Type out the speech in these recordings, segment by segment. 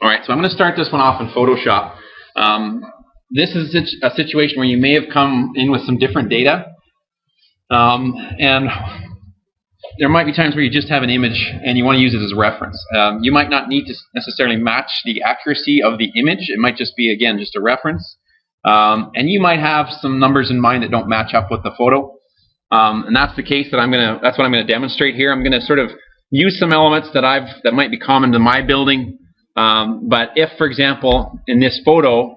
Alright, so I'm going to start this one off in Photoshop. This is a situation where you may have come in with some different data, and there might be times where you just have an image and you want to use it as a reference. You might not need to necessarily match the accuracy of the image. It might just be, again, just a reference. And you might have some numbers in mind that don't match up with the photo. And that's the case that that's what I'm going to demonstrate here. I'm going to sort of use some elements that might be common to my building. But if, for example, in this photo,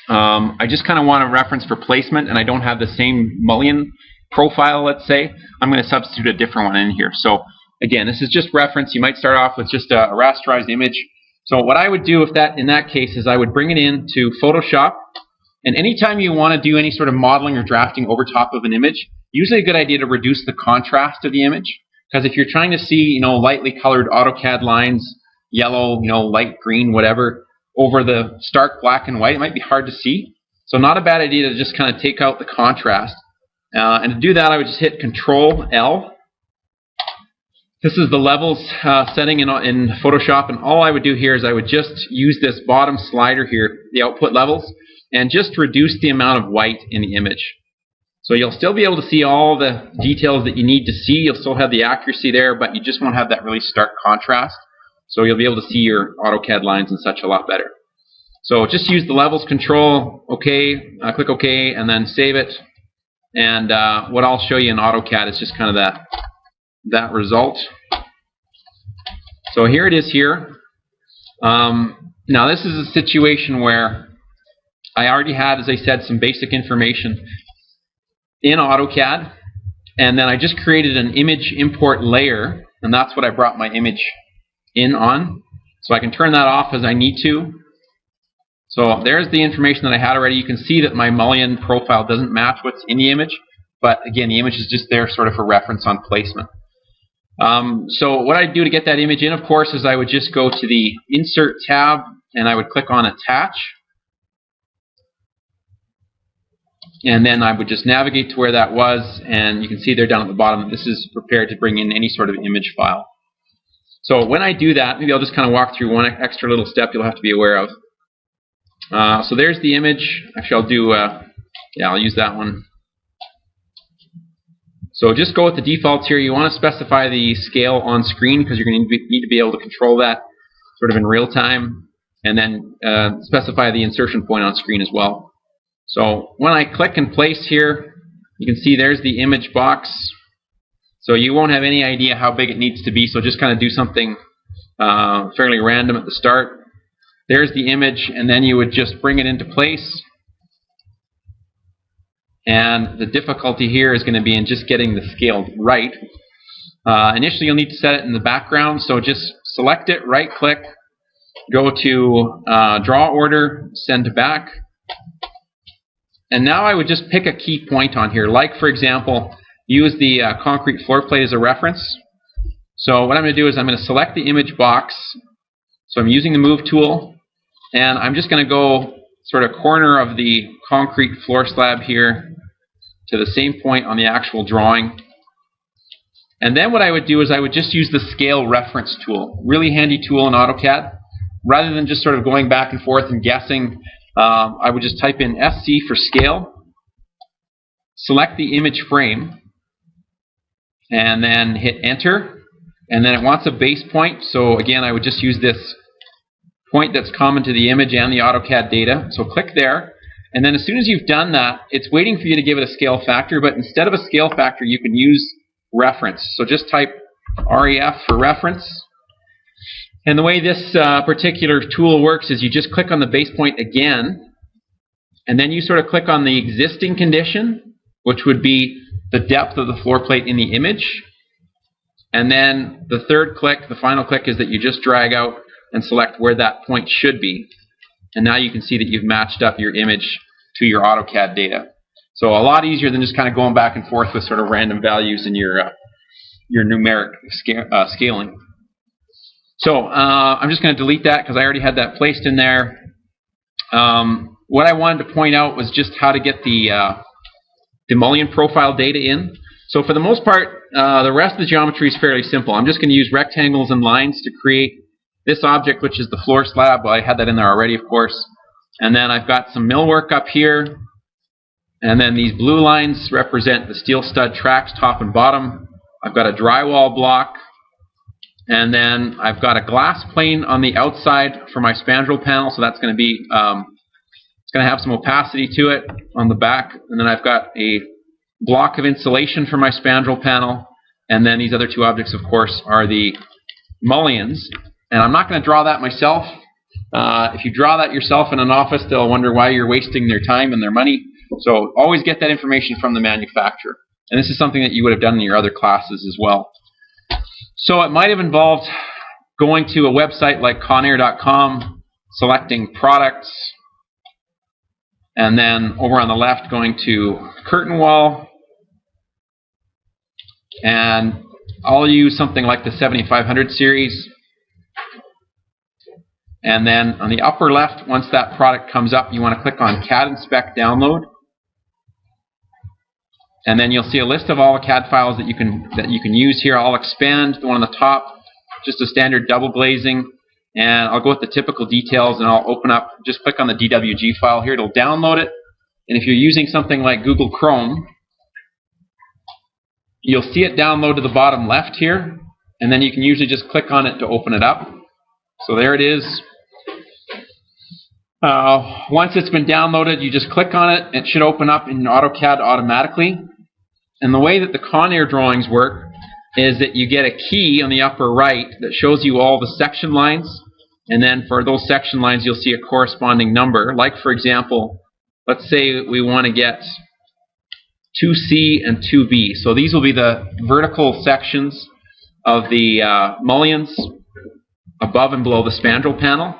I just kind of want a reference for placement and I don't have the same mullion profile, let's say, I'm going to substitute a different one in here. So again, this is just reference. You might start off with just a rasterized image. So what I would do in that case is I would bring it into Photoshop, and anytime you want to do any sort of modeling or drafting over top of an image, usually a good idea to reduce the contrast of the image, because if you're trying to see, lightly colored AutoCAD lines, yellow, light green, whatever, over the stark black and white, it might be hard to see. So not a bad idea to just kind of take out the contrast. And to do that, I would just hit Control L. This is the levels setting in Photoshop, and all I would do here is I would just use this bottom slider here, the output levels, and just reduce the amount of white in the image. So you'll still be able to see all the details that you need to see. You'll still have the accuracy there, but you just won't have that really stark contrast. So you'll be able to see your AutoCAD lines and such a lot better. So just use the levels, Control, OK, click OK, and then save it. And what I'll show you in AutoCAD is just kind of that result. So here it is here. Now this is a situation where I already had, as I said, some basic information in AutoCAD, and then I just created an image import layer, and that's what I brought my image in on. So I can turn that off as I need to. So there's the information that I had already. You can see that my mullion profile doesn't match what's in the image, but again, the image is just there sort of for reference on placement. So what I do to get that image in, of course, is I would just go to the Insert tab and I would click on Attach. And then I would just navigate to where that was, and you can see there down at the bottom that this is prepared to bring in any sort of image file. So when I do that, maybe I'll just kind of walk through one extra little step you'll have to be aware of. So there's the image. Actually, I'll do, I'll use that one. So just go with the defaults here. You want to specify the scale on screen because you're going to need to be able to control that sort of in real time, and then specify the insertion point on screen as well. So when I click and place here, you can see there's the image box. So you won't have any idea how big it needs to be, so just kind of do something fairly random at the start. There's the image, and then you would just bring it into place. And the difficulty here is going to be in just getting the scale right. Initially, you'll need to set it in the background, so just select it, right-click, go to Draw Order, Send to Back. And now I would just pick a key point on here, like, for example, use the concrete floor plate as a reference. So what I'm going to do is I'm going to select the image box. So I'm using the Move tool, and I'm just going to go sort of corner of the concrete floor slab here to the same point on the actual drawing. And then what I would do is I would just use the Scale Reference tool. Really handy tool in AutoCAD. Rather than just sort of going back and forth and guessing, I would just type in SC for scale, select the image frame, and then hit Enter. And then it wants a base point, so again I would just use this point that's common to the image and the AutoCAD data. So click there, and then as soon as you've done that, it's waiting for you to give it a scale factor, but instead of a scale factor you can use reference. So just type REF for reference. And the way this particular tool works is you just click on the base point again, and then you sort of click on the existing condition, which would be the depth of the floor plate in the image. And then the third click, the final click, is that you just drag out and select where that point should be. And now you can see that you've matched up your image to your AutoCAD data. So a lot easier than just kind of going back and forth with sort of random values in your numeric scaling. So I'm just going to delete that because I already had that placed in there. What I wanted to point out was just how to get the mullion profile data in. So for the most part, the rest of the geometry is fairly simple. I'm just going to use rectangles and lines to create this object, which is the floor slab. Well, I had that in there already, of course. And then I've got some millwork up here. And then these blue lines represent the steel stud tracks, top and bottom. I've got a drywall block. And then I've got a glass plane on the outside for my spandrel panel. So that's going to be, it's going to have some opacity to it on the back. And then I've got a block of insulation for my spandrel panel. And then these other two objects, of course, are the mullions. And I'm not going to draw that myself. If you draw that yourself in an office, they'll wonder why you're wasting their time and their money. So always get that information from the manufacturer. And this is something that you would have done in your other classes as well. So it might have involved going to a website like conair.com, selecting products, and then over on the left going to curtain wall. And I'll use something like the 7500 series. And then on the upper left, once that product comes up, you want to click on CAD Inspect Download. And then you'll see a list of all the CAD files that you can use here. I'll expand the one on the top, just a standard double glazing. And I'll go with the typical details, and I'll open up, just click on the DWG file here. It'll download it. And if you're using something like Google Chrome, you'll see it download to the bottom left here. And then you can usually just click on it to open it up. So there it is. Once it's been downloaded, you just click on it. It should open up in AutoCAD automatically. And the way that the Conair drawings work is that you get a key on the upper right that shows you all the section lines. And then for those section lines, you'll see a corresponding number. Like, for example, let's say we want to get 2C and 2B. So these will be the vertical sections of the mullions above and below the spandrel panel.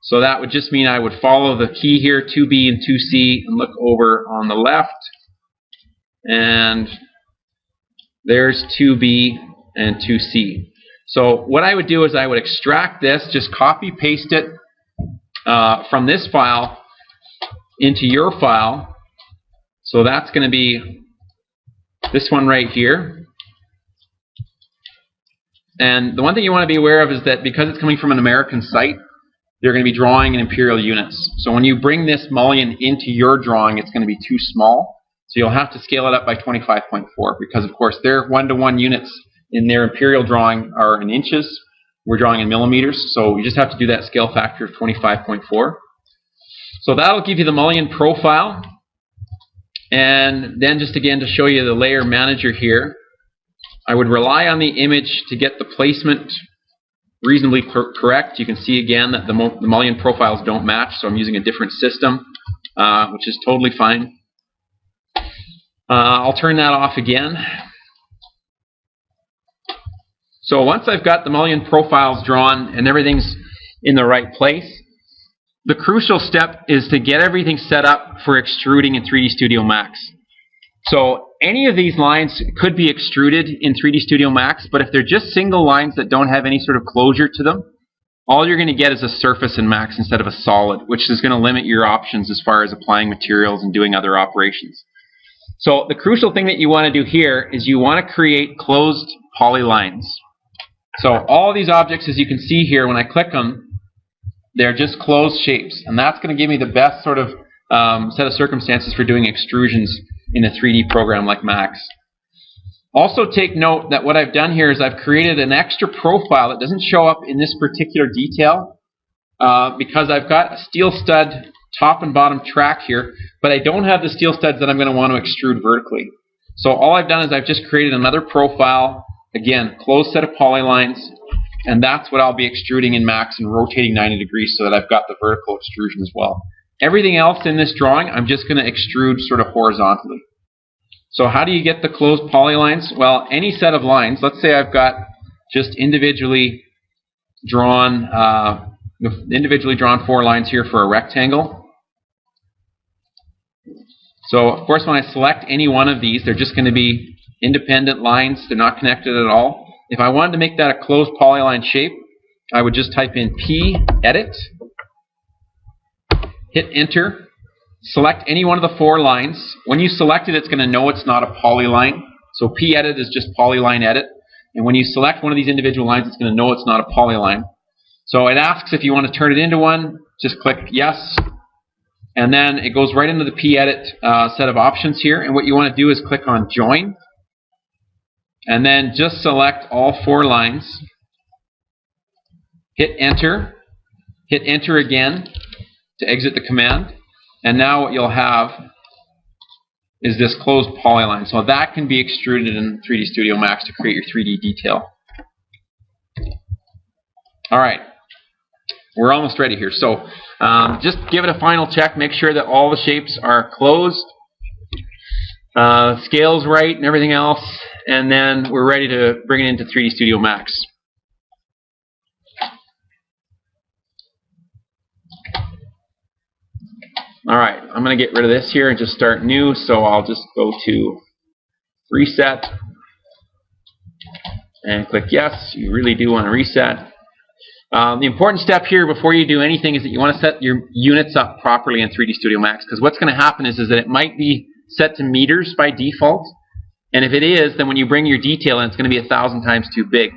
So that would just mean I would follow the key here, 2B and 2C, and look over on the left. And there's 2B and 2C. So what I would do is I would extract this, just copy paste it from this file into your file. So that's going to be this one right here. And the one thing you want to be aware of is that because it's coming from an American site, they're going to be drawing in imperial units. So when you bring this mullion into your drawing, it's going to be too small. So you'll have to scale it up by 25.4 because, of course, their 1-to-1 units in their imperial drawing are in inches. We're drawing in millimeters. So we just have to do that scale factor of 25.4. So that'll give you the mullion profile. And then just again to show you the layer manager here, I would rely on the image to get the placement reasonably correct. You can see again that the mullion profiles don't match, so I'm using a different system, which is totally fine. I'll turn that off again. So once I've got the mullion profiles drawn and everything's in the right place, the crucial step is to get everything set up for extruding in 3D Studio Max. So any of these lines could be extruded in 3D Studio Max, but if they're just single lines that don't have any sort of closure to them, all you're going to get is a surface in Max instead of a solid, which is going to limit your options as far as applying materials and doing other operations. So the crucial thing that you want to do here is you want to create closed polylines. So all these objects, as you can see here, when I click them, they're just closed shapes, and that's going to give me the best sort of set of circumstances for doing extrusions in a 3D program like Max. Also take note that what I've done here is I've created an extra profile that doesn't show up in this particular detail because I've got a steel stud top and bottom track here, but I don't have the steel studs that I'm going to want to extrude vertically. So all I've done is I've just created another profile, again, closed set of polylines, and that's what I'll be extruding in Max and rotating 90 degrees so that I've got the vertical extrusion as well. Everything else in this drawing, I'm just going to extrude sort of horizontally. So how do you get the closed polylines? Well, any set of lines, let's say I've got just individually drawn 4 lines here for a rectangle. So, of course, when I select any one of these, they're just going to be independent lines. They're not connected at all. If I wanted to make that a closed polyline shape, I would just type in P, edit, hit enter, select any one of the 4 lines. When you select it, it's going to know it's not a polyline. So P edit is just polyline edit. And when you select one of these individual lines, it's going to know it's not a polyline. So it asks if you want to turn it into one. Just click yes. And then it goes right into the p-edit set of options here. And what you want to do is click on join. And then just select all 4 lines. Hit enter. Hit enter again to exit the command. And now what you'll have is this closed polyline. So that can be extruded in 3D Studio Max to create your 3D detail. Alright, we're almost ready here. So just give it a final check. Make sure that all the shapes are closed, scale's right and everything else. And then we're ready to bring it into 3D Studio Max. Alright, I'm going to get rid of this here and just start new, so I'll just go to reset and click yes. You really do want to reset. The important step here before you do anything is that you want to set your units up properly in 3D Studio Max, because what's going to happen is that it might be set to meters by default, and if it is, then when you bring your detail in, it's going to be 1,000 times too big.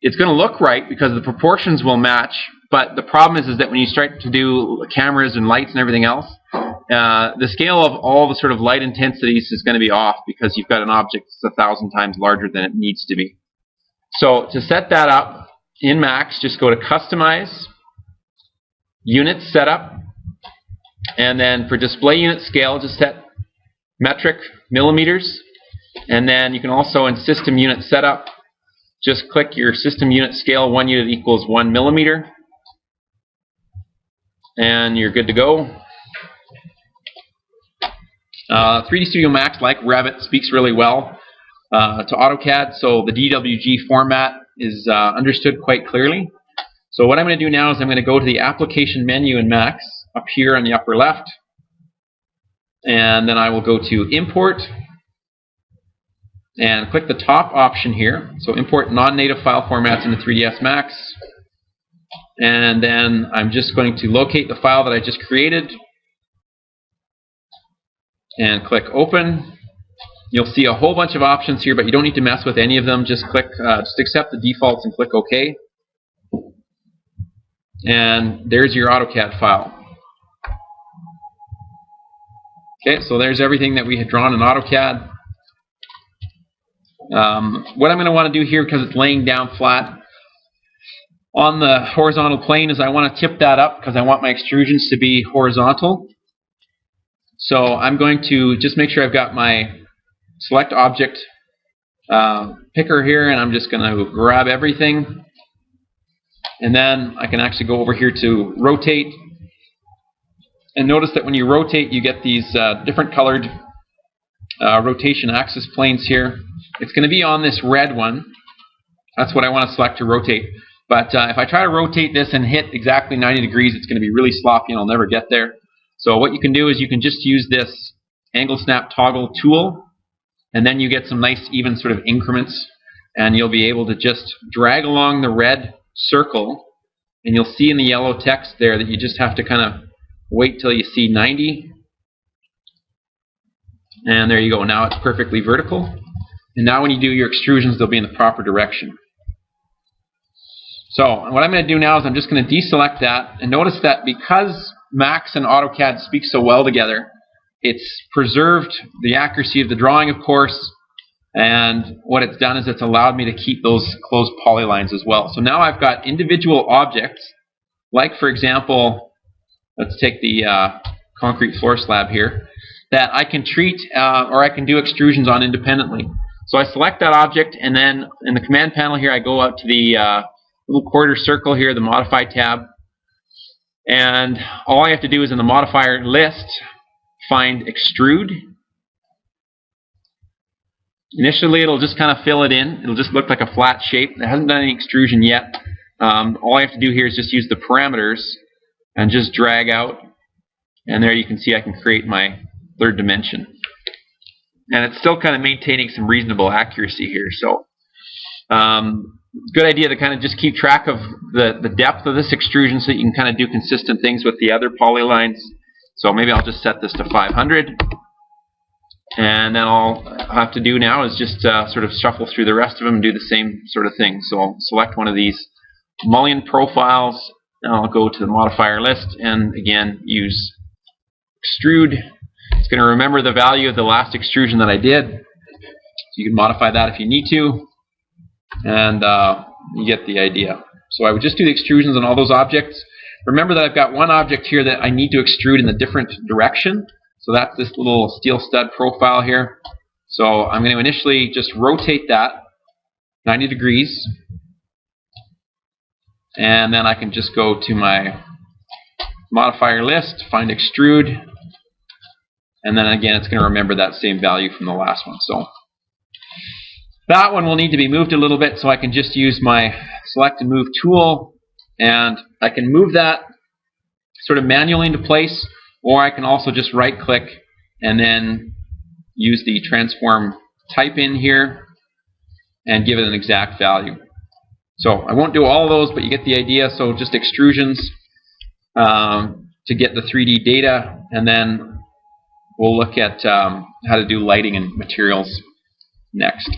It's going to look right because the proportions will match, but the problem is that when you start to do cameras and lights and everything else, the scale of all the sort of light intensities is going to be off because you've got an object that's 1,000 times larger than it needs to be. So to set that up in Max, just go to Customize, Unit Setup, and then for display unit scale, just set metric millimeters, and then you can also in System Unit Setup, just click your System Unit Scale, 1 unit equals 1 millimeter, and you're good to go. 3D Studio Max, like Revit, speaks really well to AutoCAD, so the DWG format is understood quite clearly. So what I'm going to do now is I'm going to go to the Application menu in Max, up here on the upper left, and then I will go to Import, and click the top option here. So import non-native file formats into 3ds Max. And then I'm just going to locate the file that I just created and click open. You'll see a whole bunch of options here, but you don't need to mess with any of them. Just click, just accept the defaults and click OK. And there's your AutoCAD file. Okay, so there's everything that we had drawn in AutoCAD. What I'm going to want to do here, because it's laying down flat on the horizontal plane, is I want to tip that up because I want my extrusions to be horizontal. So I'm going to just make sure I've got my select object picker here, and I'm just going to grab everything. And then I can actually go over here to rotate. And notice that when you rotate, you get these different colored rotation axis planes here. It's going to be on this red one. That's what I want to select to rotate. But if I try to rotate this and hit exactly 90 degrees, it's going to be really sloppy and I'll never get there. So what you can do is you can just use this angle snap toggle tool, and then you get some nice even sort of increments, and you'll be able to just drag along the red circle, and you'll see in the yellow text there that you just have to kind of wait till you see 90. And there you go. Now it's perfectly vertical. And now when you do your extrusions, they'll be in the proper direction. So what I'm going to do now is I'm just going to deselect that. And notice that because Max and AutoCAD speak so well together, it's preserved the accuracy of the drawing, of course. And what it's done is it's allowed me to keep those closed polylines as well. So now I've got individual objects, like for example, let's take the concrete floor slab here, that I can treat or I can do extrusions on independently. So I select that object, and then in the command panel here I go out to the little quarter circle here, the Modify tab, and all I have to do is in the modifier list find Extrude. Initially it'll just kind of fill it in. It'll just look like a flat shape. It hasn't done any extrusion yet. All I have to do here is just use the parameters and just drag out, and there you can see I can create my third dimension. And it's still kind of maintaining some reasonable accuracy here. So good idea to kind of just keep track of the depth of this extrusion so that you can kind of do consistent things with the other polylines. So maybe I'll just set this to 500. And then all I have to do now is just sort of shuffle through the rest of them and do the same sort of thing. So I'll select one of these mullion profiles. Now I'll go to the modifier list and again use extrude. It's going to remember the value of the last extrusion that I did. So you can modify that if you need to, and you get the idea. So I would just do the extrusions on all those objects. Remember that I've got one object here that I need to extrude in a different direction. So that's this little steel stud profile here. So I'm going to initially just rotate that 90 degrees. And then I can just go to my modifier list, find extrude. And then again, it's going to remember that same value from the last one. So that one will need to be moved a little bit, so I can just use my select and move tool, and I can move that sort of manually into place, or I can also just right click and then use the transform type in here and give it an exact value. So I won't do all of those, but you get the idea. So just extrusions to get the 3D data, and then we'll look at how to do lighting and materials next.